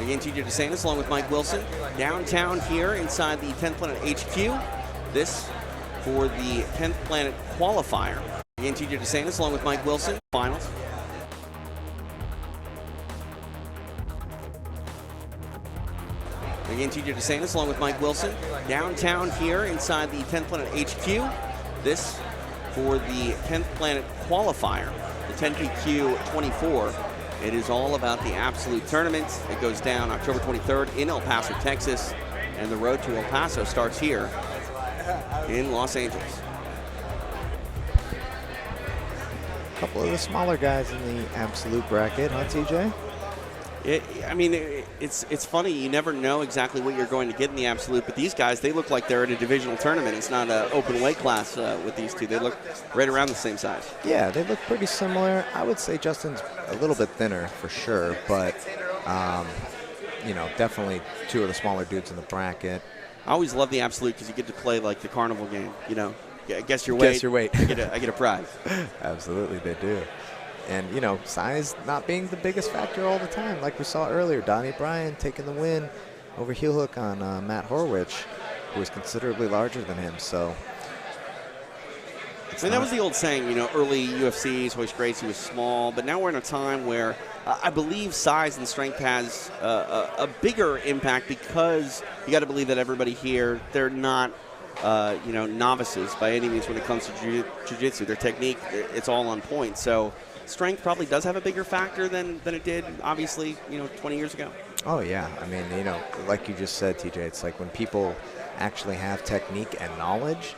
Again, TJ DeSantis along with Mike Wilson downtown here inside the 10th Planet HQ. This for the 10th Planet qualifier. Again, TJ DeSantis along with Mike Wilson. Finals. Again, TJ DeSantis along with Mike Wilson downtown here inside the 10th Planet HQ. This for the 10th Planet qualifier, the 10PQ 24. It is all about the Absolute Tournament. It goes down October 23rd in El Paso, Texas, and the road to El Paso starts here in Los Angeles. A couple of the smaller guys in the Absolute bracket, huh, TJ? It's funny. You never know exactly what you're going to get in the Absolute, but these guys, they look like they're in a divisional tournament. It's not an open weight class with these two. They look right around the same size. Yeah, they look pretty similar. I would say Justin's a little bit thinner for sure, but, you know, definitely two of the smaller dudes in the bracket. I always love the Absolute because you get to play like the carnival game, you know. Guess your weight. Guess your weight. I get a prize. Absolutely, they do. And, you know, size not being the biggest factor all the time. Like we saw earlier, Donnie Bryan taking the win over heel hook on Matt Horwich, who was considerably larger than him. So, that was the old saying, you know, early UFCs, Royce Gracie was small, but now we're in a time where I believe size and strength has a bigger impact because you got to believe that everybody here, they're not, you know, novices by any means when it comes to jiu-jitsu. Their technique, it's all on point. So strength probably does have a bigger factor than it did, obviously, you know, 20 years ago. Oh, yeah. I mean, you know, like you just said, TJ, it's like when people actually have technique and knowledge,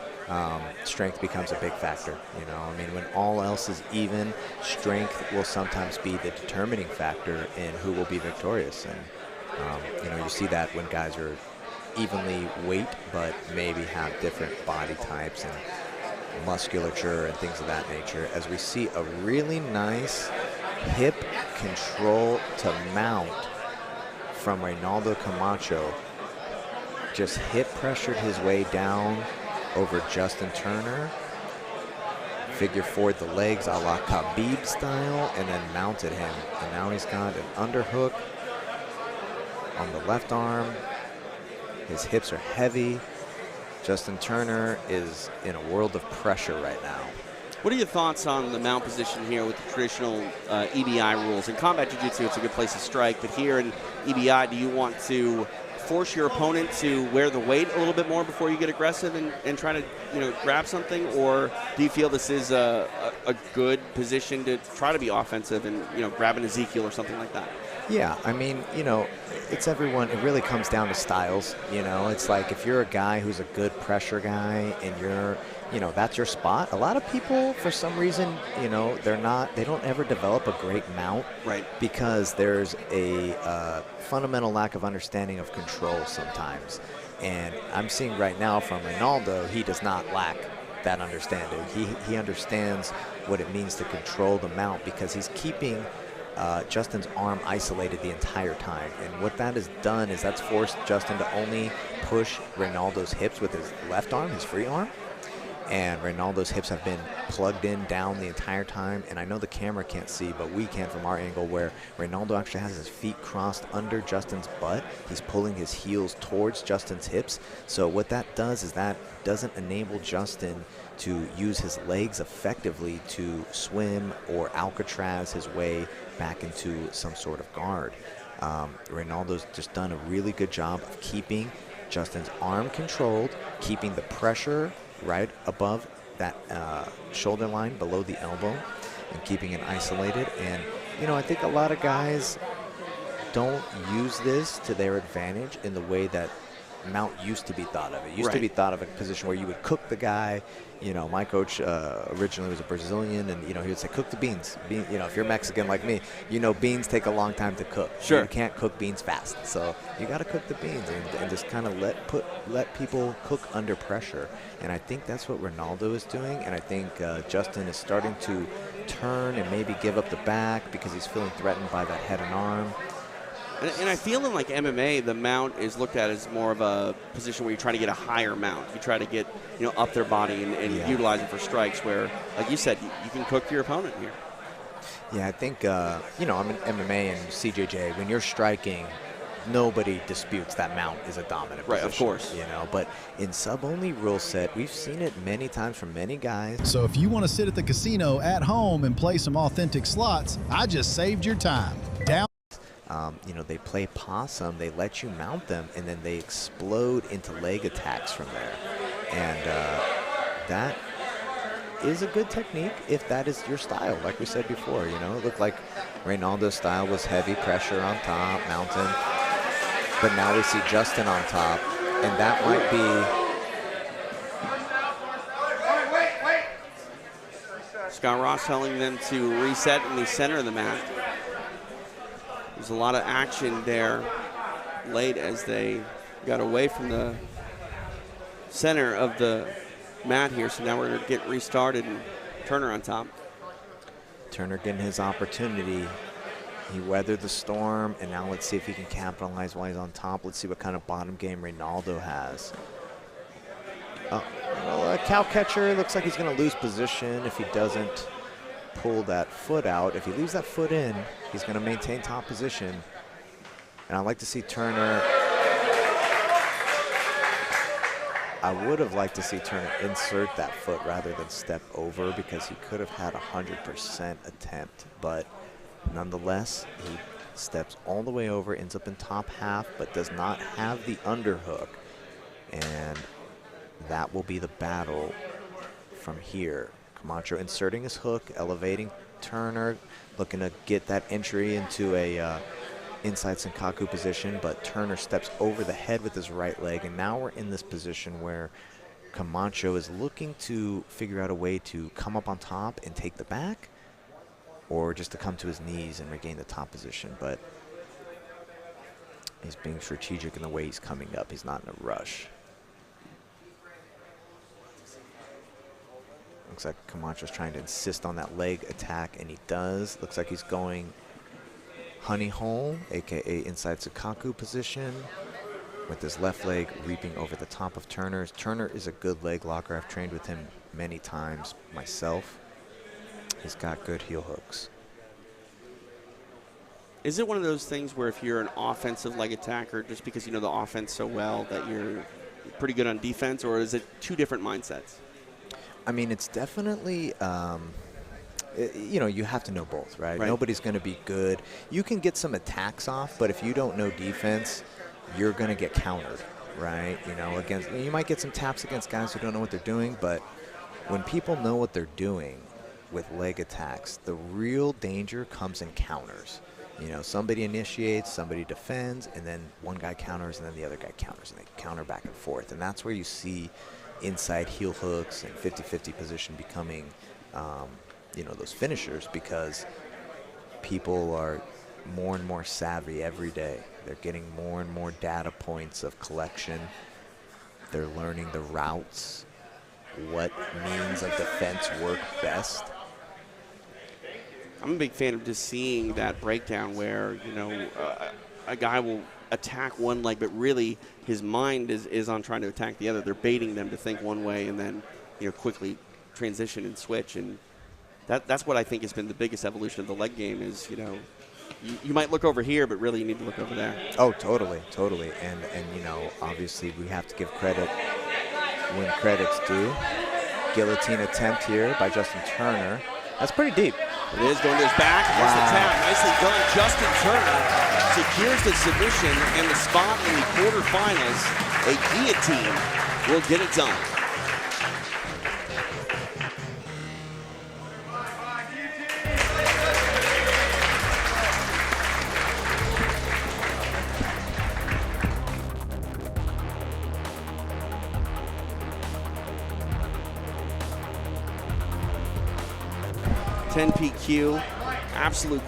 strength becomes a big factor. You know, I mean, when all else is even, strength will sometimes be the determining factor in who will be victorious. And, you know, you see that when guys are evenly weight, but maybe have different body types and musculature and things of that nature, as we see a really nice hip control to mount from Reynaldo Camacho. Just hip pressured his way down over Justin Turner, figure forward the legs a la Khabib style, and then mounted him. And now he's got an underhook on the left arm. His hips are heavy. Justin Turner is in a world of pressure right now. What are your thoughts on the mount position here with the traditional EBI rules? In combat jiu-jitsu, it's a good place to strike, but here in EBI, do you want to force your opponent to wear the weight a little bit more before you get aggressive and try to, you know, grab something, or do you feel this is a good position to try to be offensive and, you know, grab an Ezekiel or something like that? Yeah, I mean, you know, it's everyone. It really comes down to styles. You know, it's like if you're a guy who's a good pressure guy and you're, you know, that's your spot. A lot of people, for some reason, you know, they don't ever develop a great mount. Right. Because there's a fundamental lack of understanding of control sometimes. And I'm seeing right now from Reynaldo, he does not lack that understanding. He understands what it means to control the mount because he's keeping Justin's arm isolated the entire time. And what that has done is that's forced Justin to only push Reynaldo's hips with his left arm, his free arm. And Reynaldo's hips have been plugged in down the entire time. And I know the camera can't see, but we can from our angle, where Reynaldo actually has his feet crossed under Justin's butt. He's pulling his heels towards Justin's hips. So what that does is that doesn't enable Justin to use his legs effectively to swim or Alcatraz his way back into some sort of guard. Reynaldo's just done a really good job of keeping Justin's arm controlled, keeping the pressure right above that shoulder line below the elbow, and keeping it isolated. And, you know, I think a lot of guys don't use this to their advantage in the way that mount used to be thought of. It used to be thought of a position where you would cook the guy. You know, my coach originally was a Brazilian, and, you know, he would say, cook the beans. You know, if you're Mexican like me, you know beans take a long time to cook. Sure. You can't cook beans fast. So you got to cook the beans and just kind of let people cook under pressure. And I think that's what Reynaldo is doing. And I think Justin is starting to turn and maybe give up the back because he's feeling threatened by that head and arm. And I feel in like MMA, the mount is looked at as more of a position where you're trying to get a higher mount. You try to get, you know, up their body and utilize it for strikes where, like you said, you can cook your opponent here. Yeah, I think, you know, I'm in MMA and CJJ. When you're striking, nobody disputes that mount is a dominant position. Right, of course. You know, but in sub-only rule set, we've seen it many times from many guys. So if you want to sit at the casino at home and play some authentic slots, I just saved your time. Down. You know, they play possum, they let you mount them, and then they explode into leg attacks from there. And that is a good technique if that is your style, like we said before. You know, it looked like Reynaldo's style was heavy pressure on top, mountain. But now we see Justin on top, and that might be... Scott Ross telling them to reset in the center of the mat. There's a lot of action there late as they got away from the center of the mat here. So now we're going to get restarted and Turner on top. Turner getting his opportunity. He weathered the storm, and now let's see if he can capitalize while he's on top. Let's see what kind of bottom game Reynaldo has. Well, a cow catcher looks like he's going to lose position if he doesn't pull that foot out. If he leaves that foot in, he's going to maintain top position. And I'd like to see Turner. I would have liked to see Turner insert that foot rather than step over, because he could have had 100% attempt. But nonetheless, he steps all the way over, ends up in top half, but does not have the underhook. And that will be the battle from here. Camacho inserting his hook, elevating Turner, looking to get that entry into a inside Senkaku position, but Turner steps over the head with his right leg, and now we're in this position where Camacho is looking to figure out a way to come up on top and take the back, or just to come to his knees and regain the top position. But he's being strategic in the way he's coming up. He's not in a rush. Looks like Camacho's trying to insist on that leg attack, and he does. Looks like he's going honey hole, aka inside Senkaku position, with his left leg reaping over the top of Turner's. Turner is a good leg locker. I've trained with him many times myself. He's got good heel hooks. Is it one of those things where if you're an offensive leg attacker, just because you know the offense so well, that you're pretty good on defense, or is it two different mindsets? I mean, it's definitely, you know, you have to know both, right? Nobody's going to be good. You can get some attacks off, but if you don't know defense, you're going to get countered, right? You know, you might get some taps against guys who don't know what they're doing, but when people know what they're doing with leg attacks, the real danger comes in counters. You know, somebody initiates, somebody defends, and then one guy counters, and then the other guy counters, and they counter back and forth. And that's where you see inside heel hooks and 50-50 position becoming, you know, those finishers, because people are more and more savvy every day. They're getting more and more data points of collection. They're learning the routes, what means of defense work best. I'm a big fan of just seeing that breakdown where, you know, a guy will attack one leg, but really his mind is on trying to attack the other. They're baiting them to think one way and then, you know, quickly transition and switch. And that's what I think has been the biggest evolution of the leg game is, you know, you might look over here, but really you need to look over there. Oh, totally, totally. And you know, obviously we have to give credit when credit's due. Guillotine attempt here by Justin Turner. That's pretty deep. It is going to his back. There's the tap. Nicely done. Justin Turner secures the submission and the spot in the quarterfinals. A guillotine will get it done. PQ, absolute